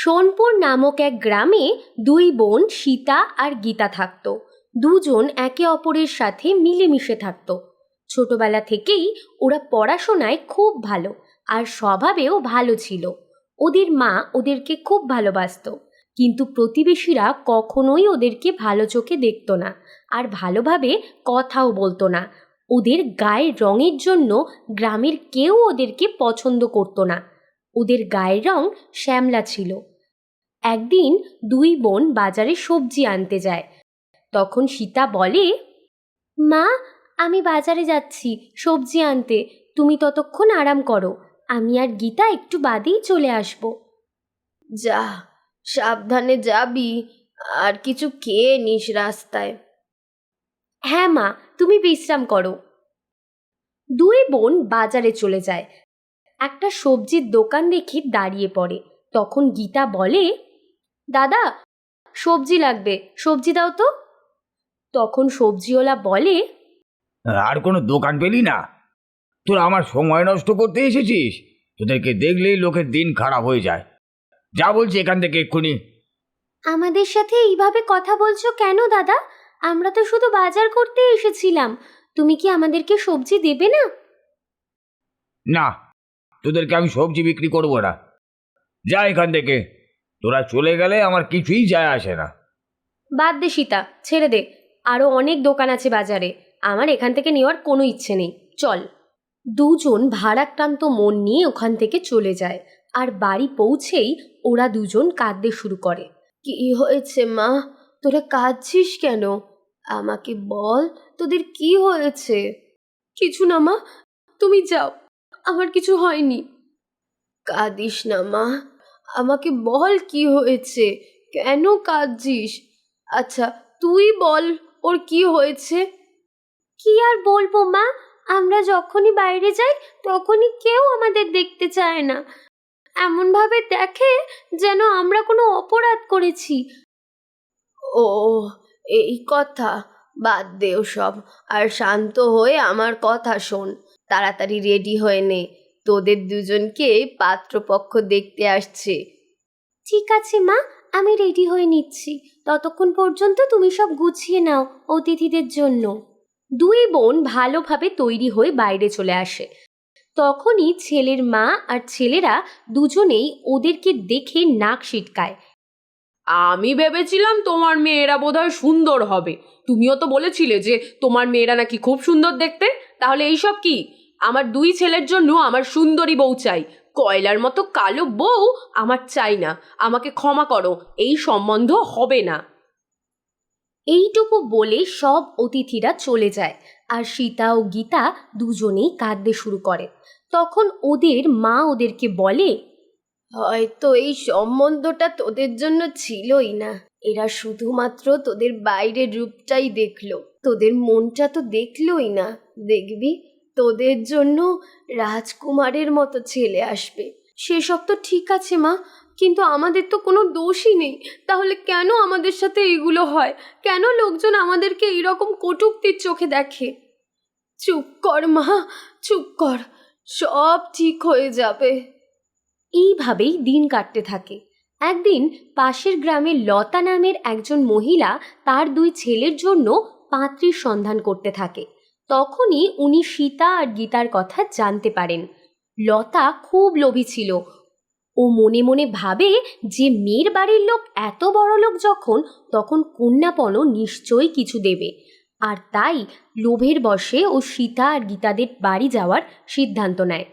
সোনপুর নামক এক গ্রামে দুই বোন সীতা আর গীতা থাকত। দুজন একে অপরের সাথে মিলেমিশে থাকত। ছোটবেলা থেকেই ওরা পড়াশোনায় খুব ভালো আর স্বভাবেও ভালো ছিল। ওদের মা ওদেরকে খুব ভালোবাসতো, কিন্তু প্রতিবেশীরা কখনোই ওদেরকে ভালো চোখে দেখতো না আর ভালোভাবে কথাও বলতো না। ওদের গায়ের রঙের জন্য গ্রামের কেউ ওদেরকে পছন্দ করতো না। ওদের গায়ের রং শ্যামলা ছিল। একদিন দুই বোন বাজারে সবজি আনতে যায়। তখন সীতা বলে, মা, আমি বাজারে যাচ্ছি সবজি আনতে, তুমি ততক্ষণ আরাম করো, আমি আর গীতা একটু বাদেই চলে আসব। যা, সাবধানে যাবি, আর কিছু খেয়ে নিস রাস্তায়। হ্যাঁ মা, তুমি বিশ্রাম করো। দুই বোন বাজারে চলে যায়। একটা সবজির দোকান দেখে দাঁড়িয়ে পড়ে। তখন গীতা বলে, দাদা, সবজি লাগবে, সবজি দাও তো। তখন সবজিওয়ালা বলে, আর কোনো দোকান পেলি না? তোরা আমার সময় নষ্ট করতে এসেছিস? তোদেরকে দেখলেই লোকের দিন খারাপ হয়ে যায়। যা বলছি এখান থেকে এক্ষুনি। আমাদের সাথে এইভাবে কথা বলছো কেন দাদা? আমরা তো শুধু বাজার করতে এসেছিলাম, তুমি কি আমাদেরকে সবজি দেবে না? না, তোদেরকে আমি সবজি বিক্রি করব না। যা এখান থেকে। তোরা চলে গেলে আমার কিছুই যায় আসে না। বাদ দে সীতা, ছেড়ে দে। আরও অনেক দোকান আছে বাজারে, আমার এখান থেকে নেওয়ার কোনো ইচ্ছে নেই, চল। দুজন ভারাক্রান্ত মন নিয়ে ওখান থেকে চলে যায়। আর বাড়ি পৌঁছেই ওরা দুজন কাঁদতে শুরু করে। কি হয়েছে মা, তোরা কাঁদছিস কেন? আমাকে বল, তোদের কি হয়েছে? কিছু না মা, তুমি যাও, আমার কিছু হয়নি। কাঁদিস না মা, আমাকে বল কি হয়েছে, কেন কাঁদছিস? আচ্ছা, তুই বল, ওর কি হয়েছে? কি আর বলবো মা, আমরা যখনই বাইরে যাই তখনই কেউ আমাদের দেখতে চায় না। এমনভাবে দেখে যেন আমরা কোনো অপরাধ করেছি। ও, এই কথা, বাদ দে ওসব, আর শান্ত হয়ে আমার কথা শোন। তাড়াতাড়ি রেডি হয়ে নে, তোদের দুজনকে পাত্রপক্ষ দেখতে আসছে। ঠিক আছে মা, আমি রেডি হয়ে নিচ্ছি, ততক্ষণ পর্যন্ত তুমি সব গুছিয়ে নাও অতিথিদের জন্য। দুই বোন ভালোভাবে তৈরি হয়ে বাইরে চলে আসে। তখনই ছেলের মা আর ছেলেরা দুজনেই ওদেরকে দেখে নাক সিটকায়। আমি ভেবেছিলাম তোমার মেয়েরা বোধহয় সুন্দর হবে। তুমিও তো বলেছিলে যে তোমার মেয়েরা নাকি খুব সুন্দর দেখতে। তাহলে এইসব কি? আমার দুই ছেলের জন্য আমার সুন্দরী বউ চাই, কয়লার মতো কালো বউ আমার চাই না। আমাকে ক্ষমা করো, এই সম্বন্ধ হবে না। এইটুকু বলে সব অতিথিরা চলে যায় আর সীতা ও গীতা দুজনেই কাঁদতে শুরু করে। তখন ওদের মা ওদেরকে বলে, হয়তো এই সম্বন্ধটা তোদের জন্য ছিলই না। এরা শুধুমাত্র তোদের বাইরের রূপটাই দেখলো, তোদের মনটা তো দেখলোই না। দেখবি, তোদের জন্য রাজকুমারের মতো ছেলে আসবে। সেসব তো ঠিক আছে মা, কিন্তু আমাদের তো কোনো দোষই নেই, তাহলে কেন আমাদের সাথে এগুলো হয়? কেন লোকজন আমাদেরকে এইরকম কটূক্তির চোখে দেখে? চুপ কর মা, চুপ কর, সব ঠিক হয়ে যাবে। এইভাবেই দিন কাটতে থাকে। একদিন পাশের গ্রামের লতা নামের একজন মহিলা তার দুই ছেলের জন্য পাত্রীর সন্ধান করতে থাকে। তখনই উনি সীতা আর গীতার কথা জানতে পারেন। লতা খুব লোভী ছিল। ও মনে মনে ভাবে যে মেয়ের বাড়ির লোক এত বড় লোক যখন, তখন কন্যাপণও নিশ্চয়ই কিছু দেবে। আর তাই লোভের বশে ও সীতা আর গীতাদের বাড়ি যাওয়ার সিদ্ধান্ত নেয়।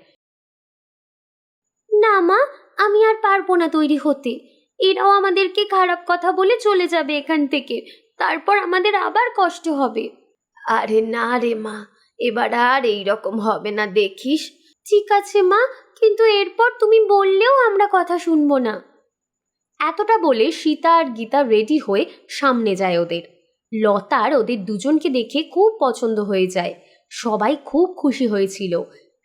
না মা, আমি আর পারবো না তৈরি হতে। এরাও আমাদেরকে খারাপ কথা বলে চলে যাবে এখান থেকে, তারপর আমাদের আবার কষ্ট হবে। আরে না রে মা, এবার আর এইরকম হবে না, দেখিস। ঠিক আছে মা, কিন্তু এরপর তুমি বললেও আমরা কথা শুনবো না। এতটা বলে সীতা আর গীতা রেডি হয়ে সামনে যায় ওদের। লতার ওদের দুজনকে দেখে খুব পছন্দ হয়ে যায়। সবাই খুব খুশি হয়েছিল।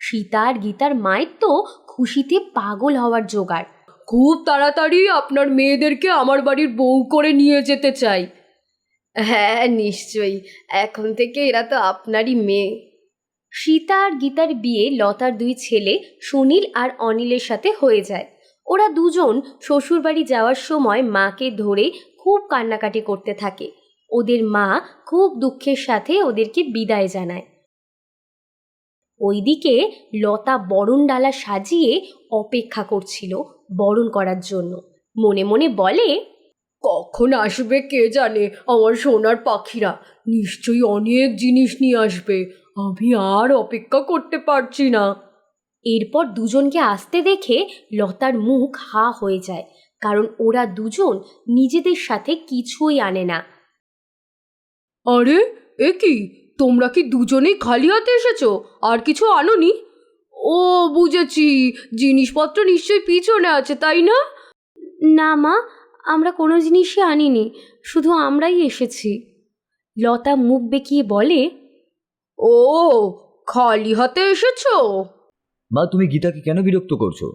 সীতা আর গীতার মায়ের তো খুশিতে পাগল হওয়ার জোগাড়। খুব তাড়াতাড়ি আপনার মেয়েদেরকে আমার বাড়ির বউ করে নিয়ে যেতে চাই। হ্যাঁ, নিশ্চয়ই, এখন থেকে এরা তো আপনারই মেয়ে। সীতা আর গীতার বিয়ে লতার দুই ছেলে সুনীল আর অনিলের সাথে হয়ে যায়। ওরা দুজন শ্বশুরবাড়ি যাওয়ার সময় মাকে ধরে খুব কান্নাকাটি করতে থাকে। ওদের মা খুব দুঃখের সাথে ওদেরকে বিদায় জানায়। ওইদিকে লতা বরণ ডালা সাজিয়ে অপেক্ষা করছিল বরণ করার জন্য। মনে মনে বলে, কখন আসবে কে জানে আমার সোনার পাখিরা, নিশ্চয়ই অনেক জিনিস নিয়ে আসবে, আমি আর অপেক্ষা করতে পারছি না। এরপর দুজনকে আসতে দেখে লতার মুখ হা হয়ে যায়, কারণ ওরা দুজন নিজেদের সাথে কিছুই আনে না। আরে এ কি, তোমরা কি দুজনেই খালি হাতে এসেছো, আর কিছু আনোনি? ও বুঝেছি, জিনিসপত্র নিশ্চয়ই পিছনে আছে, তাই না? না মা, আমরা কোনো জিনিসই আনিনি, শুধু আমরাই এসেছি। লতা মুখ বেঁকিয়ে বলে, ও খালি হাতে এসেছো? মা, তুমি গীতাকে কেন বিরক্ত করছো?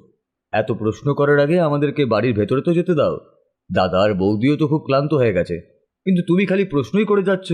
এত প্রশ্ন করার আগে আমাদেরকে বাড়ির ভেতরে তো যেতে দাও। দাদা আর বৌদিও তো খুব ক্লান্ত হয়ে গেছে, কিন্তু তুমি খালি প্রশ্নই করে যাচ্ছ।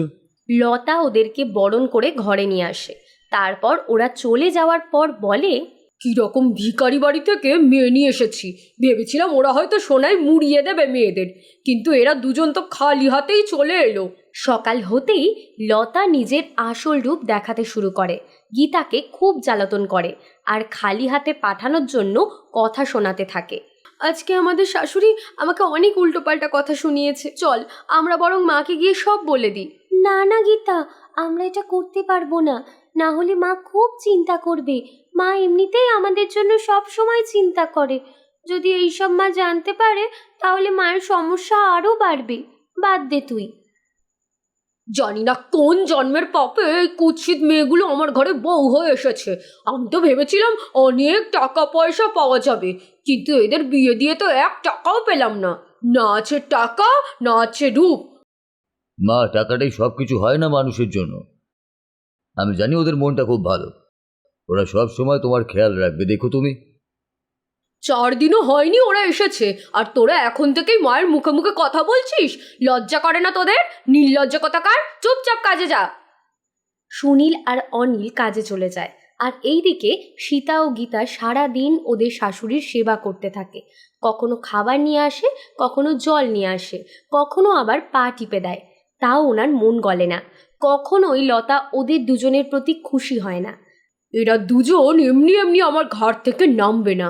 লতা ওদেরকে বরণ করে ঘরে নিয়ে আসে। তারপর ওরা চলে যাওয়ার পর বলে, কিরকম ভিখারি বাড়ি থেকে মেয়ে নিয়ে এসেছি, ভেবেছিলাম ওরা হয়তো সোনায় মুড়িয়ে দেবে মেয়েদের, কিন্তু এরা দুজন তো খালি হাতেই চলে এলো। সকাল হতেই লতা নিজের আসল রূপ দেখাতে শুরু করে, গীতাকে খুব জ্বালাতন করে আর খালি হাতে পাঠানোর জন্য কথা শোনাতে থাকে। আজকে আমাদের শাশুড়ি আমাকে অনেক উল্টোপাল্টা কথা শুনিয়েছে, চল আমরা বরং মাকে গিয়ে সব বলে দিই। না না গীতা, আমরা এটা করতে পারবো না, না হলে মা খুব চিন্তা করবে। মা এমনিতেই আমাদের জন্য সব সময় চিন্তা করে, যদি এইসব মা জানতে পারে তাহলে মায়ের সমস্যা আরও বাড়বে। বাদ দে তুই। জানি না কোন জন্মের পাপে এই কুৎসিত মেয়েগুলো আমার ঘরে বউ হয়ে এসেছে। আমি তো ভেবেছিলাম অনেক টাকা পয়সা পাওয়া যাবে, কিন্তু এদের বিয়ে দিয়ে তো 1 টাকাও পেলাম না। না আছে টাকা, না আছে রূপ। মা, টাকাটাই সব কিছু হয় না মানুষের জন্য। আমি জানি ওদের মনটা খুব ভালো, ওরা সব সময় তোমার খেয়াল রাখবে। দেখো তুমি, 4 দিনও হয়নি ওরা এসেছে, আর তোরা এখন থেকেই মায়ের মুখে মুখে কথা বলছিস? লজ্জা করে না তোদের? নির্লজ্জা কথাকার, চুপচাপ কাজে যা। সুনীল আর অনিল কাজে চলে যায়, আর এইদিকে সীতা ও গীতা সারা দিন ওদের শাশুড়ির সেবা করতে থাকে। কখনো খাবার নিয়ে আসে, কখনো জল নিয়ে আসে, কখনো আবার পা টিপে দেয়। তাও ওনার মন গলে না। কখনোই লতা ওদের দুজনের প্রতি খুশি হয় না। এরা দুজন এমনি এমনি আমার ঘর থেকে নামবে না,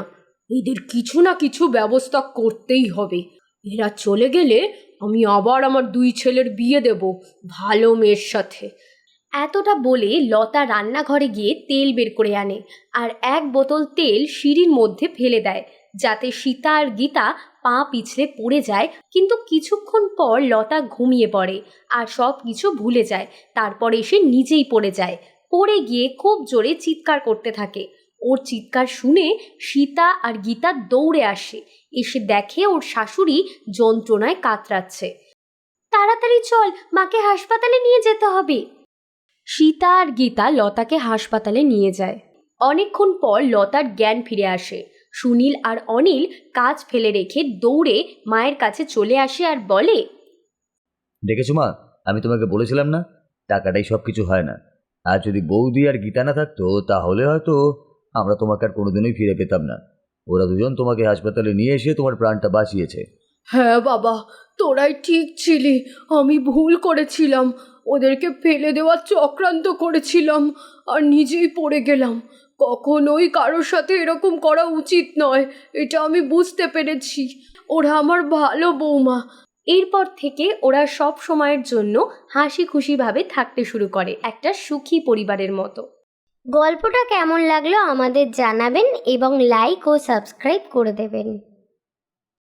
এদের কিছু না কিছু ব্যবস্থা করতেই হবে। এরা চলে গেলে আমি আবার আমার 2 ছেলের বিয়ে দেব ভালো মেয়ের সাথে। এতটা বলে লতা রান্নাঘরে গিয়ে তেল বের করে আনে আর 1 বোতল তেল সিঁড়ির মধ্যে ফেলে দেয়, যাতে সীতা আর গীতা পা পিছলে পড়ে যায়। কিন্তু কিছুক্ষণ পর লতা ঘুমিয়ে পড়ে আর সব কিছু ভুলে যায়। তারপর এসে নিজেই পড়ে যায়, পড়ে গিয়ে খুব জোরে চিৎকার করতে থাকে। ওর চিৎকার শুনে সীতা আর গীতা দৌড়ে আসে, এসে দেখে ওর শাশুড়ি যন্ত্রণায় কাতরাচ্ছে। তাড়াতাড়ি চল, মাকে হাসপাতালে নিয়ে যেতে হবে। সীতা আর গীতা লতাকে হাসপাতালে নিয়ে যায়। অনেকক্ষণ পর লতার জ্ঞান ফিরে আসে। সুনীল আর অনিল কাজ ফেলে রেখে দৌড়ে মায়ের কাছে চলে আসে আর বলে, দেখেছো মা, আমি তোমাকে বলেছিলাম না, টাকাটাই সব কিছু হয় না। আর যদি বৌদি আর গীতা না থাকতো তাহলে হয়তো আমরা তোমাকে আর কোনোদিনই ফিরে পেতাম না। ওরা দুজন তোমাকে হাসপাতালে নিয়ে এসে তোমার প্রাণটা বাঁচিয়েছে। হ্যাঁ বাবা, তোরাই ঠিক ছিলি, আমি ভুল করেছিলাম, ওদেরকে ফেলে দেওয়ার চক্রান্ত করেছিলাম আর নিজেই পড়ে গেলাম। কখনোই কারোর সাথে এরকম করা উচিত নয়, এটা আমি বুঝতে পেরেছি। ওরা আমার ভালো বৌমা। এরপর থেকে ওরা সব সময়ের জন্য হাসি খুশিভাবে থাকতে শুরু করে, একটা সুখী পরিবারের মতো। গল্পটা কেমন লাগলো আমাদের জানাবেন এবং লাইক ও সাবস্ক্রাইব করে দেবেন।